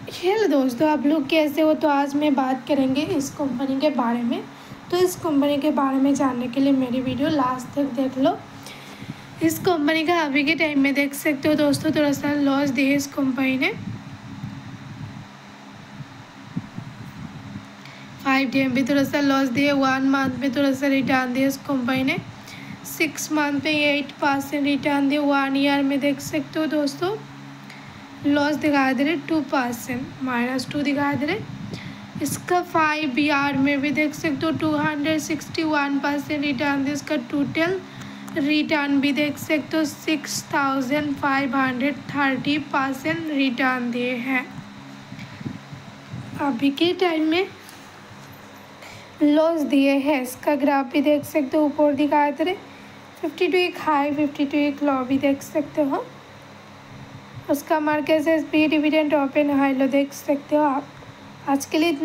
Hello दोस्तों, आप लोग कैसे हो। तो आज मैं बात करेंगे इस कंपनी के बारे में। तो इस कंपनी के बारे में जानने के लिए मेरी वीडियो लास्ट तक देख लो। इस कंपनी का अभी के टाइम में देख सकते हो दोस्तों, थोड़ा सा लॉस दिए इस कंपनी ने। 5 डे भी थोड़ा सा लॉस दिए, 1 मंथ में थोड़ा सा रिटर्न दिए इस कंपनी ने। 6 मंथ में 8% रिटर्न दिए। 1 ईयर में देख सकते हो दोस्तों लॉस दिखा दे रहे, 2% -2 दिखा दे रहे। इसका 5 ईयर में भी देख सकते हो 261% रिटर्न दिया। इसका टोटल रिटर्न भी देख सकते हो 6530% रिटर्न दिए हैं। अभी के टाइम में लॉस दिए हैं। इसका ग्राफ भी देख सकते हो ऊपर दिखा दे रहे। 52 एक हाई, 52 एक लो भी देख सकते हो। उसका मार्केट से speed dividend open high low देख सकते हो आप। आज के लिए इतना।